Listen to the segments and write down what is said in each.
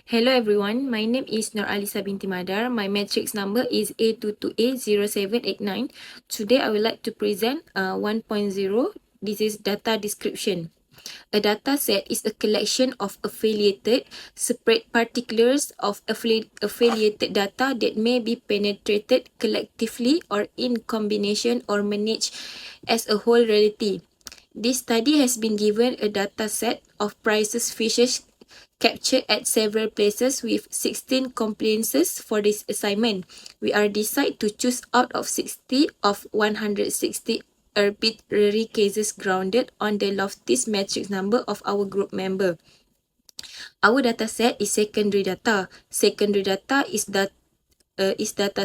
Hello everyone, my name is Nur Alisa binti Madar. My matrix number is A22A0789. Today I would like to present 1.0. This is data description. A data set is a collection of affiliated, separate particulars of affiliated data that may be penetrated collectively or in combination or managed as a whole reality. This study has been given a data set of prices fishes captured at several places with 16 compliances for this assignment. We are decided to choose out of 60 of 160 arbitrary cases grounded on the loftiest matrix number of our group member. Our data set is secondary data. Secondary data is data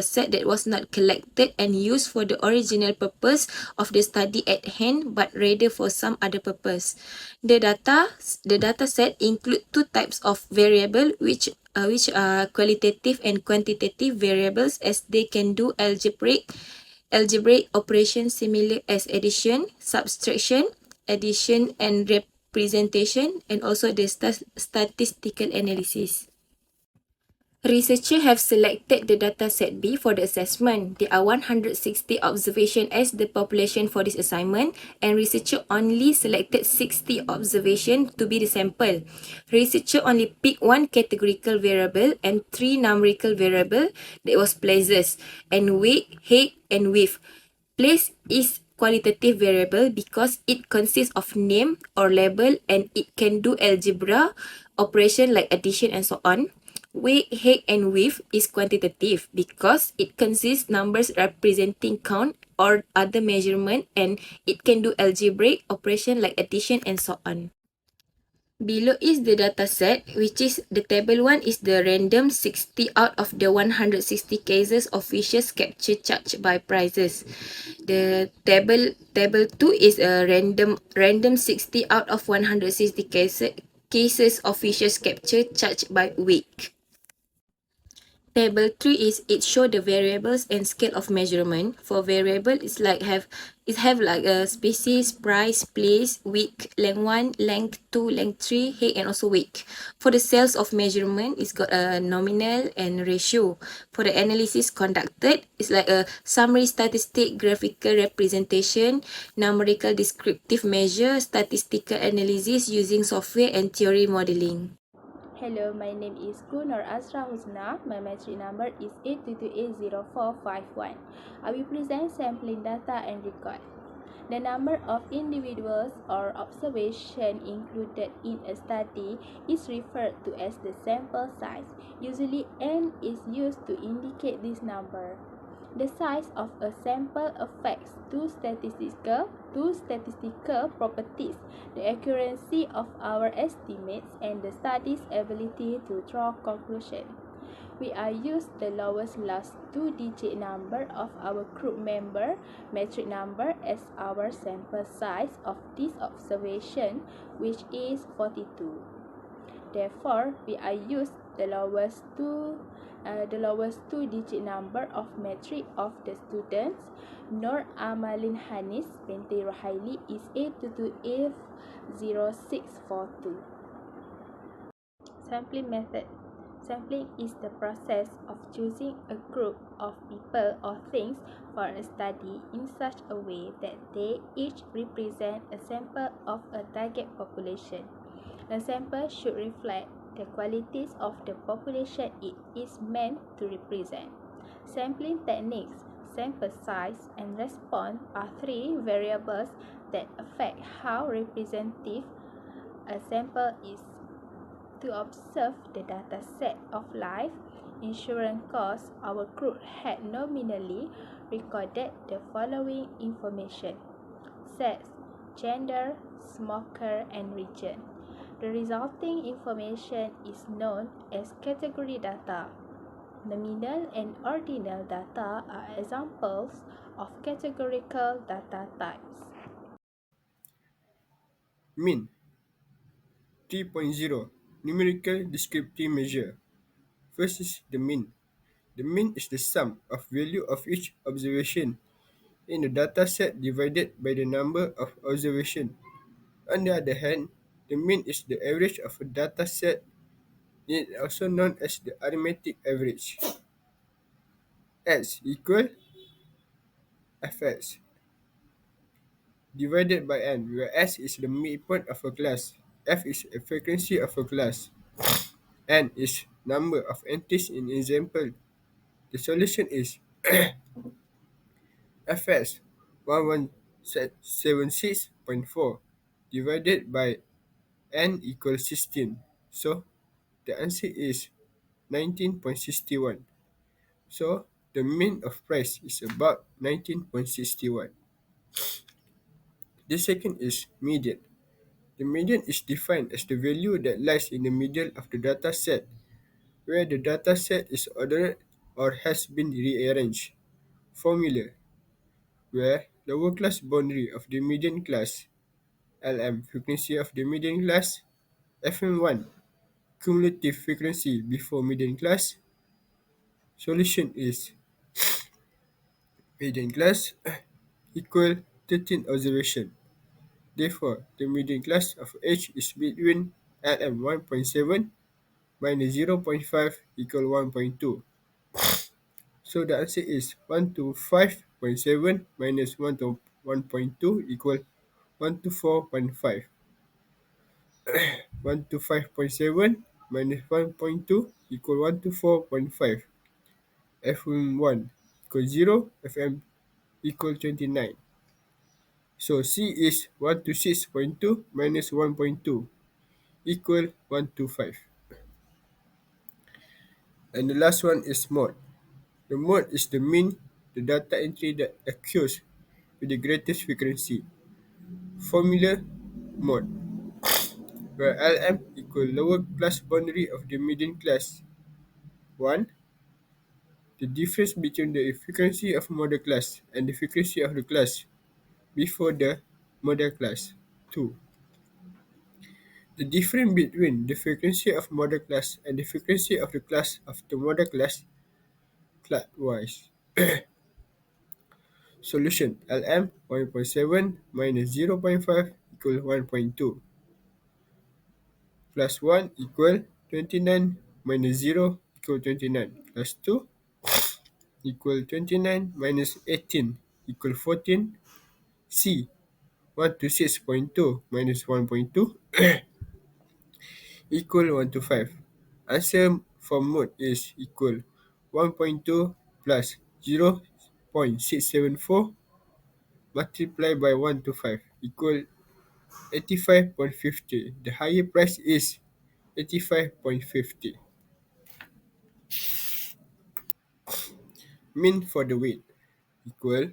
set that was not collected and used for the original purpose of the study at hand, but rather for some other purpose. The data set include two types of variable, which are qualitative and quantitative variables, as they can do algebraic operations similar as addition, subtraction, addition and representation, and also the statistical analysis. Researchers have selected the dataset B for the assessment. There are 160 observations as the population for this assignment, and researcher only selected 60 observations to be the sample. Researcher only picked one categorical variable and three numerical variable, that was places, and weight, height, and width. Place is qualitative variable because it consists of name or label and it can do algebra operation like addition and so on. Weight, height, and width is quantitative because it consists numbers representing count or other measurement, and it can do algebraic operation like addition and so on. Below is the data set, which is the table 1 is the random 60 out of the 160 cases of fishes captured charged by prices. The table 2 is a random 60 out of 160 cases of fishes captured charged by weight. Table 3 is it show the variables and scale of measurement. For variable, it's like have like a species, price, place, week, length 1, length 2, length 3, height, and also weight. For the cells of measurement, it's got a nominal and ratio. For the analysis conducted, it's like a summary statistic, graphical representation, numerical descriptive measure, statistical analysis using software and theory modeling. Hello, my name is Kunor Asra Husna. My matric number is 8228041. I will present sampling data and record. The number of individuals or observation included in a study is referred to as the sample size. Usually n is used to indicate this number. The size of a sample affects two statistical properties: the accuracy of our estimates and the study's ability to draw conclusions. We are used the lowest last two-digit number of our group member matrix number as our sample size of this observation, which is 42. Therefore, we are used the lowest two-digit number of matrix of the students. Nur Amalin Hanis binti Rohaili is 822F0642. Sampling method. Sampling is the process of choosing a group of people or things for a study in such a way that they each represent a sample of a target population. A sample should reflect the qualities of the population it is meant to represent. Sampling techniques, sample size, and response are three variables that affect how representative a sample is. To observe the data set of life insurance costs, our group had nominally recorded the following information: sex, gender, smoker, and region. The resulting information is known as category data. Nominal and ordinal data are examples of categorical data types. Mean 3.0 Numerical descriptive measure. First is the mean. The mean is the sum of value of each observation in the data set divided by the number of observations. On the other hand, the mean is the average of a data set it is also known as the arithmetic average. S equal Fs divided by n, where S is the midpoint of a class, F is a frequency of a class, n is number of entries in example. The solution is Fs 1176.4 divided by n equals 16. So the answer is 19.61. So the mean of price is about 19.61. The second is median. The median is defined as the value that lies in the middle of the data set, where the data set is ordered or has been rearranged. Formula, where lower class boundary of the median class, Lm frequency of the median class, Fm1 cumulative frequency before median class. Solution is median class equal 13 observation. Therefore, the median class of H is between Lm 1.7 minus 0.5 equal 1.2. So the answer is 1 to 5.7 minus 1 to 1.2 equal 1 to 4.5. 1 to 5.7 minus 1.2 equal 1 to 4.5. Fm1 equal 0, Fm equal 29. So C is 1 to 6.2 minus 1.2 equal 1 to 5. And the last one is mode. The mode is the mean, the data entry that occurs with the greatest frequency. Formula mode, where Lm equal lower class boundary of the median class. 1. The difference between the frequency of model class and the frequency of the class before the model class. 2. The difference between the frequency of model class and the frequency of the class of the model class clockwise. Solution Lm 1.7 minus 0.5 equal 1.2 plus 1 equal 29 minus 0 equal 29 plus 2 equal 29 minus 18 equal 14. C 1 to 6.2 minus 1.2 equal 1 to 5. Answer for mode is equal 1.2 plus 0.674 multiplied by 1 to 5 equal 85.50. The higher price is 85.50. Mean for the weight equal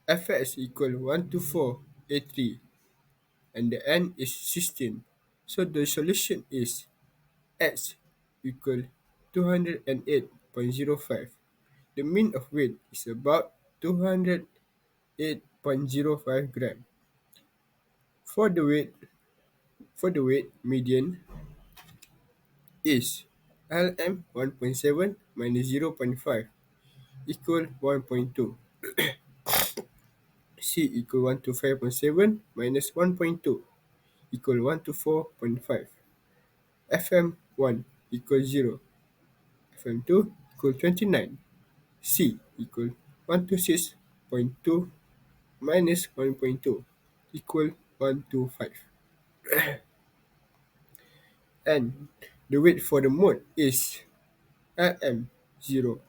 Fs equal 124A3 and the n is 16. So the solution is x equal 208.05. The mean of weight is about 208.05 gram. For the weight median is Lm 1.7 minus 0.5 equal 1.2. C equal 1 to 5.7 minus 1.2 equal 1 to 4.5. Fm1 equal 0. Fm2 equal 29. C equal 1 to 6.2 minus 1.2 equal 1 to 5. And the weight for the mode is Lm 0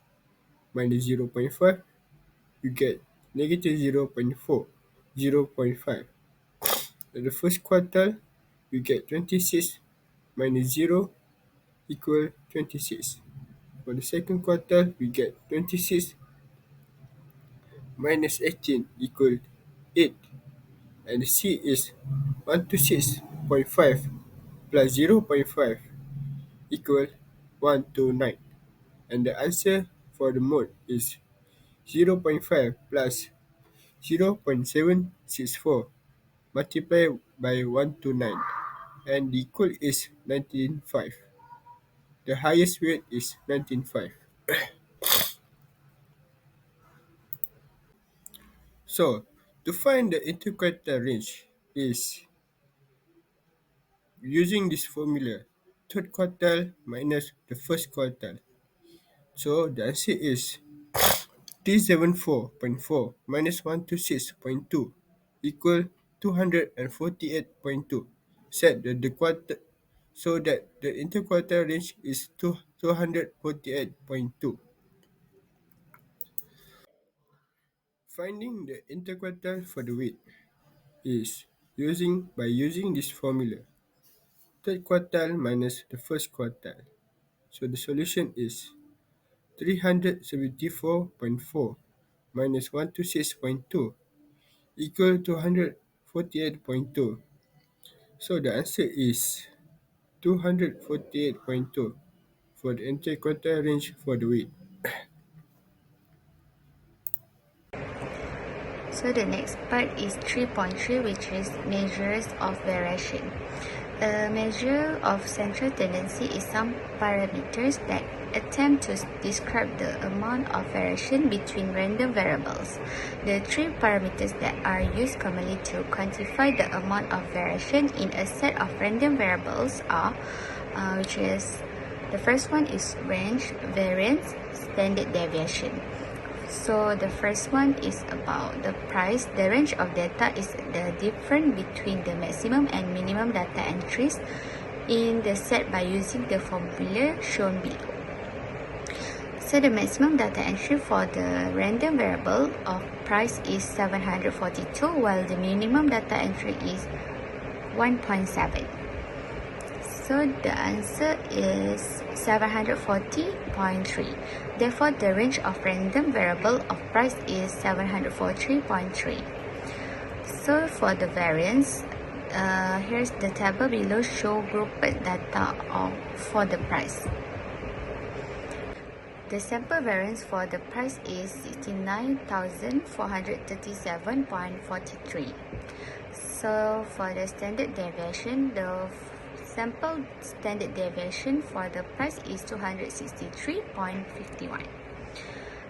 minus 0.5, you get negative 0.4, 0.5. In the first quartile, you get 26 minus 0 equal 26. For the second quartile, we get 26 minus 18 equal 8. And the C is 126.5 plus 0.5 equal 129. And the answer for the mode is 0.5 plus 0.764 multiplied by 129, and the equal is 19.5. The highest weight is 19.5. So, to find the interquartile range is using this formula, third quartile minus the first quartile. So the answer is 374.4 minus 126.2 equal 248.2. Set the quarter so that the interquartile range is 248.2. Finding the interquartile for the weight is using this formula. Third quartile minus the first quartile. So the solution is 374.4 minus 126.2 equal to 148.2. So the answer is 248.2 for the interquartile range for the weight. So the next part is 3.3, which is measures of variation. A measure of central tendency is some parameters that attempt to describe the amount of variation between random variables. The three parameters that are used commonly to quantify the amount of variation in a set of random variables are, which is the first one is range, variance, standard deviation. So the first one is about the price. The range of data is the difference between the maximum and minimum data entries in the set by using the formula shown below. So the maximum data entry for the random variable of price is 742, while the minimum data entry is 1.7. So the answer is 740.3. Therefore, the range of random variable of price is 743.3. So for the variance, here's the table below show grouped data for the price. The sample variance for the price is 69,437.43. So for the standard deviation, the sample standard deviation for the price is 263.51.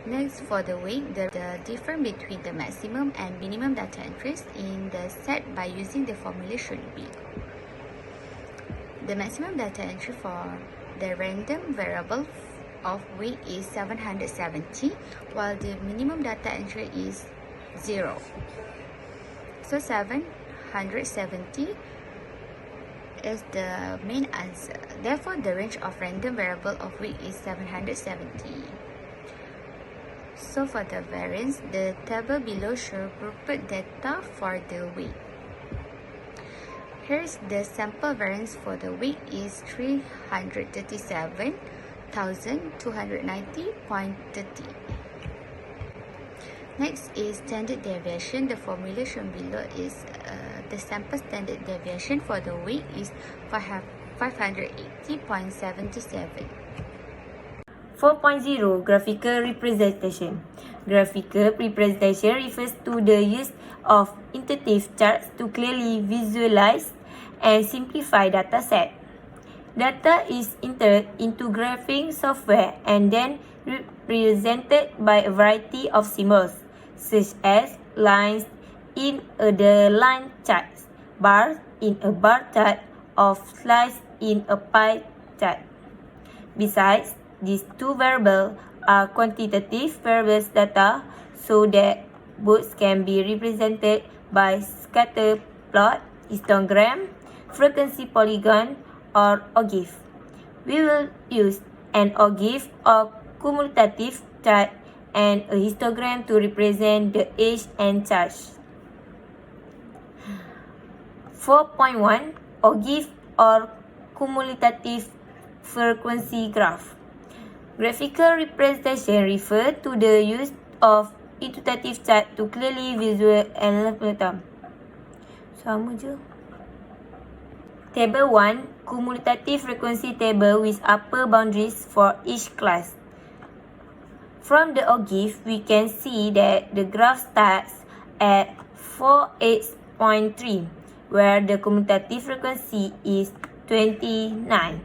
Next, for the weight, the difference between the maximum and minimum data entries in the set by using the formula should be. The maximum data entry for the random variable of weight is 770, while the minimum data entry is 0. So 770 is the main answer. Therefore, the range of random variable of weight is 770. So for the variance, the table below shows grouped data for the weight. Here's the sample variance for the weight is 337,290.30. Next is standard deviation. The formula shown below is the sample standard deviation for the weight is 580.77. 4.0 Graphical representation. Graphical representation refers to the use of interactive charts to clearly visualize and simplify data set. Data is entered into graphing software and then represented by a variety of symbols, such as lines in the line chart, bars in a bar chart, or slices in a pie chart. Besides, these two variables are quantitative variables data, so that both can be represented by scatter plot, histogram, frequency polygon, or OGIF. We will use an OGIF or cumulative chart and a histogram to represent the age and charge. 4.1 OGIF or cumulative frequency graph. Graphical representation refers to the use of iterative chart to clearly visualize and sama je. Table 1, cumulative frequency table with upper boundaries for each class. From the OGIF, we can see that the graph starts at 48.3, where the cumulative frequency is 29,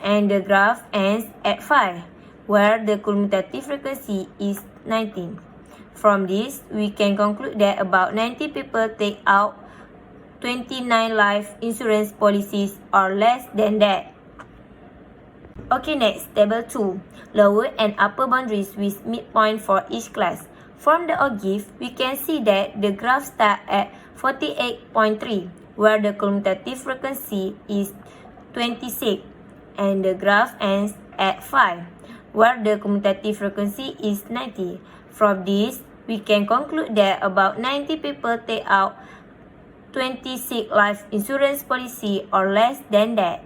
and the graph ends at 5, where the cumulative frequency is 19. From this, we can conclude that about 90 people take out 29 life insurance policies or less than that. Okay, next, table 2. Lower and upper boundaries with midpoint for each class. From the OGIF, we can see that the graph starts at 48.3, where the commutative frequency is 26, and the graph ends at 5, where the commutative frequency is 90. From this, we can conclude that about 90 people take out 26 life insurance policy or less than that.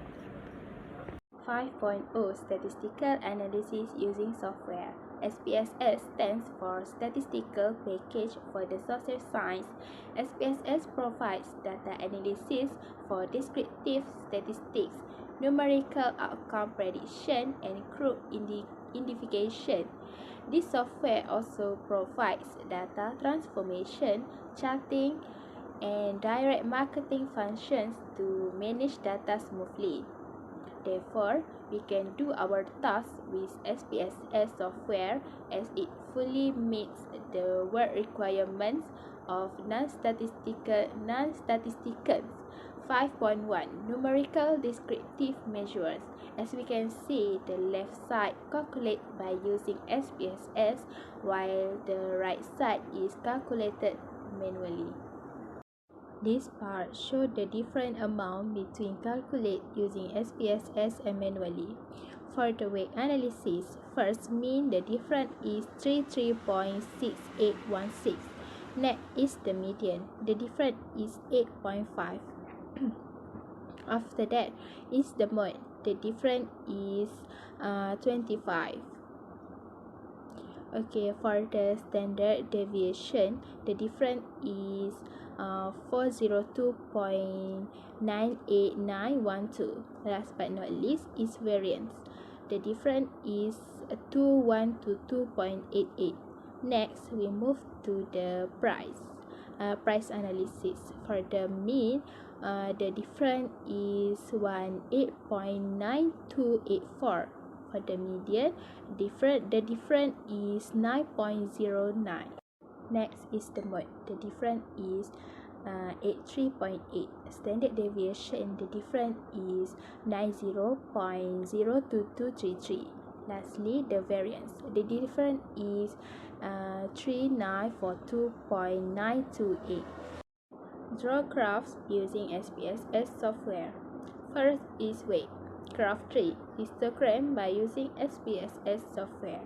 5.0 Statistical Analysis Using Software. SPSS stands for Statistical Package for the Social Science. SPSS provides data analysis for descriptive statistics, numerical outcome prediction, and group identification. This software also provides data transformation, charting, and direct marketing functions to manage data smoothly. Therefore, we can do our tasks with SPSS software as it fully meets the work requirements of non-statisticians. 5.1 Numerical Descriptive Measures. As we can see, the left side calculated by using SPSS while the right side is calculated manually. This part shows the different amount between calculate using SPSS and manually. For the weight analysis, first mean the difference is 33.6816. Next is the median. The difference is 8.5. After that is the mode. The difference is 25. Okay, for the standard deviation, the difference is 402.98912. Last but not least is variance. The difference is 2122.88. Next, we move to the price analysis. For the mean, the difference is 18.9284. For the median, the difference is 9.09. Next is the mode. The difference is 83.8. Standard deviation, the difference is 90.02233. Lastly, the variance. The difference is 3942.928. Draw graphs using SPSS software. First is weight. Graph 3. Histogram by using SPSS software.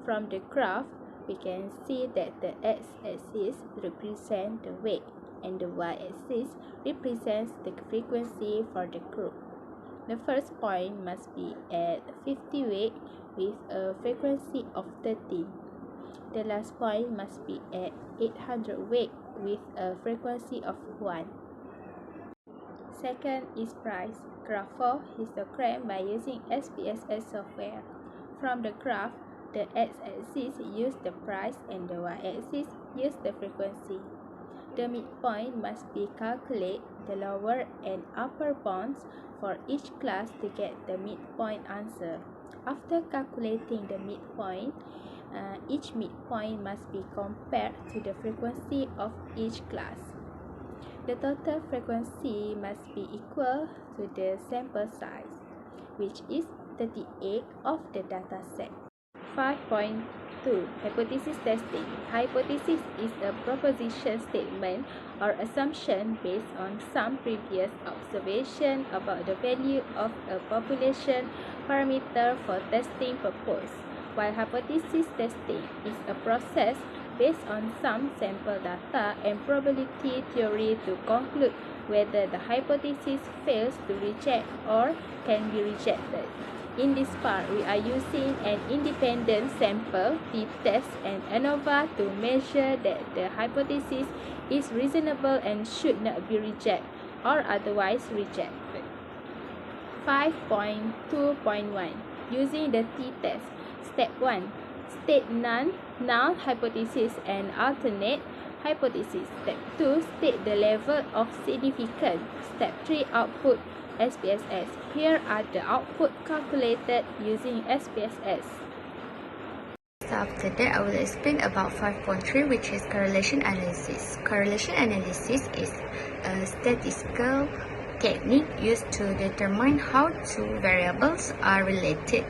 From the graph, we can see that the x-axis represents the weight and the y-axis represents the frequency for the group. The first point must be at 50 weight with a frequency of 13. The last point must be at 800 weight with a frequency of 1. Second is price. Graph 4 histogram by using SPSS software. From the graph, the x-axis use the price and the y-axis use the frequency. The midpoint must be calculated the lower and upper bounds for each class to get the midpoint answer. After calculating the midpoint, each midpoint must be compared to the frequency of each class. The total frequency must be equal to the sample size, which is 38 of the data set. 5.2 Hypothesis testing. Hypothesis is a proposition statement or assumption based on some previous observation about the value of a population parameter for testing purpose, while hypothesis testing is a process based on some sample data and probability theory to conclude whether the hypothesis fails to reject or can be rejected. In this part, we are using an independent sample, t-test, and ANOVA to measure that the hypothesis is reasonable and should not be rejected or otherwise rejected. 5.2.1 Using the t-test. Step 1. State null hypothesis and alternate hypothesis. Step 2. State the level of significance. Step 3. Output SPSS. Here are the output calculated using SPSS. After that, I will explain about 5.3, which is correlation analysis. Correlation analysis is a statistical technique used to determine how two variables are related.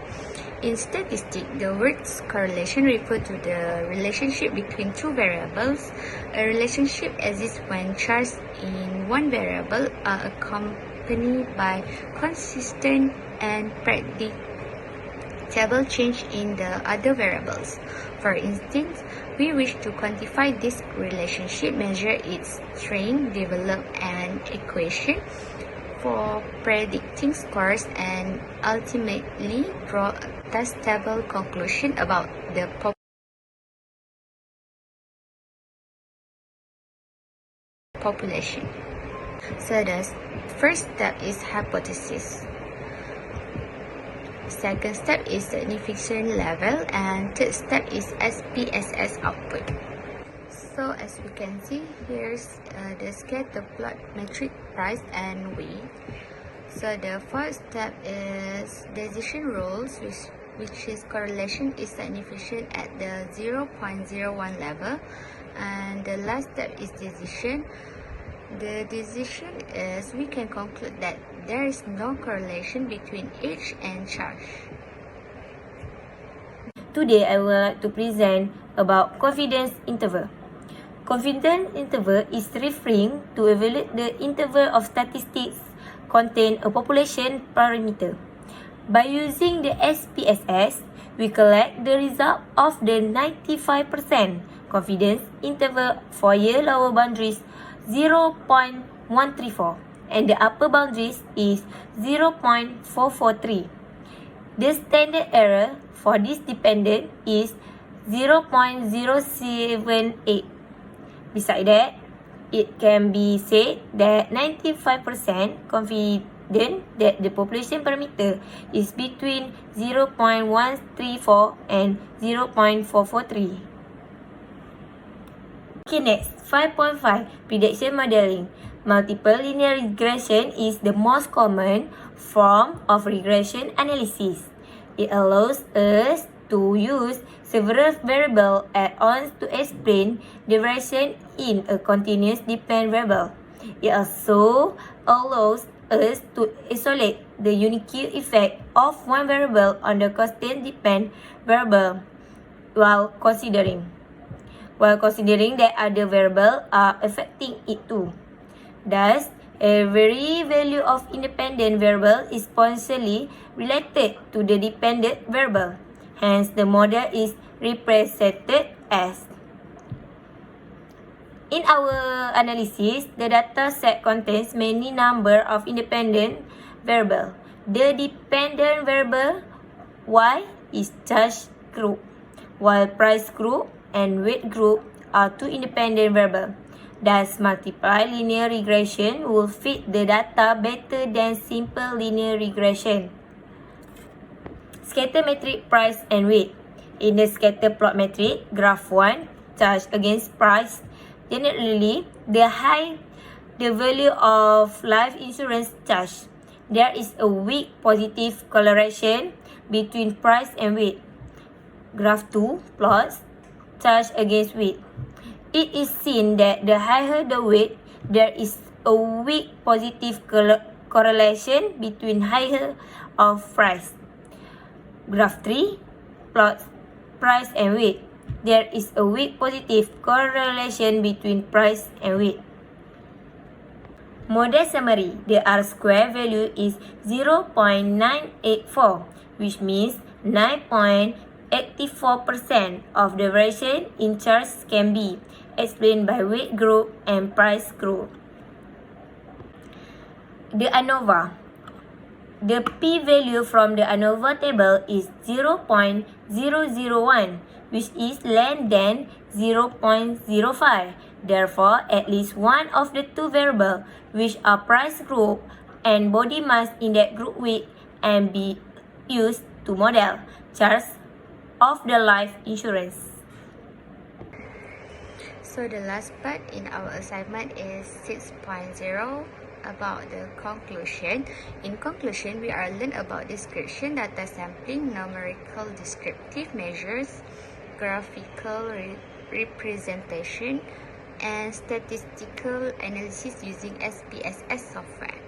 In statistics, the words correlation refer to the relationship between two variables. A relationship exists when charges in one variable are accompanied by consistent and predictable change in the other variables. For instance, we wish to quantify this relationship, measure its strength, develop an equation for predicting scores, and ultimately draw a testable conclusion about the population. So the first step is hypothesis. Second step is significance level, and third step is SPSS output. So as we can see, here's the scatter plot metric price and weight. So the first step is decision rules, which is correlation is significant at the 0.01 level, and the last step is decision. The decision is we can conclude that there is no correlation between age and charge. Today, I would like to present about confidence interval. Confidence interval is referring to evaluate the interval of statistics contain a population parameter. By using the SPSS, we collect the result of the 95% confidence interval for year lower boundaries 0.134 and the upper boundaries is 0.443. The standard error for this dependent is 0.078. Besides that, it can be said that 95% confident that the population parameter is between 0.134 and 0.443. Okay, next, 5.5 prediction modeling. Multiple linear regression is the most common form of regression analysis. It allows us to use several variable add-ons to explain the variation in a continuous dependent variable. It also allows us to isolate the unique effect of one variable on the constant dependent variable while considering that other variables are affecting it too. Thus, every value of independent variable is potentially related to the dependent variable. Hence, the model is represented as. In our analysis, the data set contains many number of independent variables. The dependent variable Y is charge group, while price group and weight group are two independent variables. Thus, multiply linear regression will fit the data better than simple linear regression. Scatter metric price and weight. In the scatter plot metric, graph 1, charge against price. Generally, the higher the value of life insurance charge, there is a weak positive correlation between price and weight. Graph 2 plots charge against weight. It is seen that the higher the weight, there is a weak positive correlation between higher of price. Graph 3 plots price and weight. There is a weak positive correlation between price and weight. Model summary. The R-square value is 0.984, which means 9.84% of the variation in charge can be explained by weight group and price group. The ANOVA. The p-value from the ANOVA table is 0.001, which is less than 0.05. Therefore, at least one of the two variables, which are price group and body mass index group weight, and be used to model charge of the life insurance. So the last part in our assignment is 6.0 about the conclusion. In conclusion, we are learn about description, data sampling, numerical descriptive measures, graphical representation, and statistical analysis using SPSS software.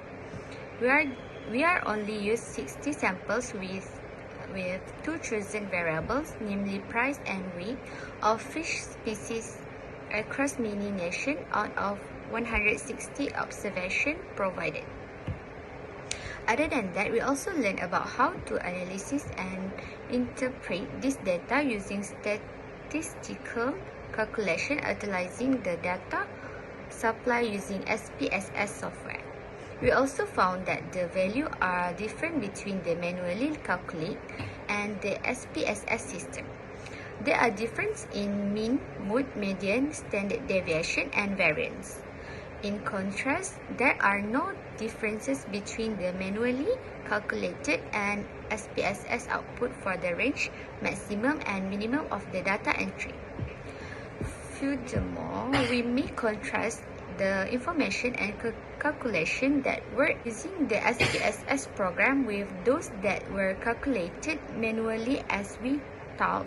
We are only use 60 samples with two chosen variables, namely price and weight of fish species across many nations out of 160 observations provided. Other than that, we also learned about how to analyze and interpret this data using statistical calculation, utilizing the data supply using SPSS software. We also found that the values are different between the manually calculate and the SPSS system. There are differences in mean, mode, median, standard deviation, and variance. In contrast, there are no differences between the manually calculated and SPSS output for the range, maximum, and minimum of the data entry. Furthermore, we may contrast the information and calculation that were using the SPSS program with those that were calculated manually as we taught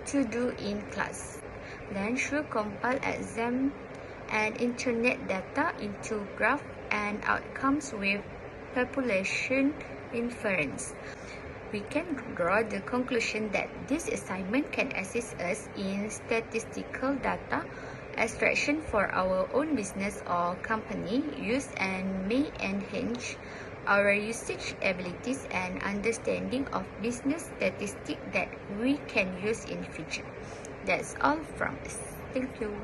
to do in class. Then through compile exam and internet data into graph and outcomes with population inference, we can draw the conclusion that this assignment can assist us in statistical data extraction for our own business or company use and may enhance our usage abilities and understanding of business statistics that we can use in future. That's all from us. Thank you.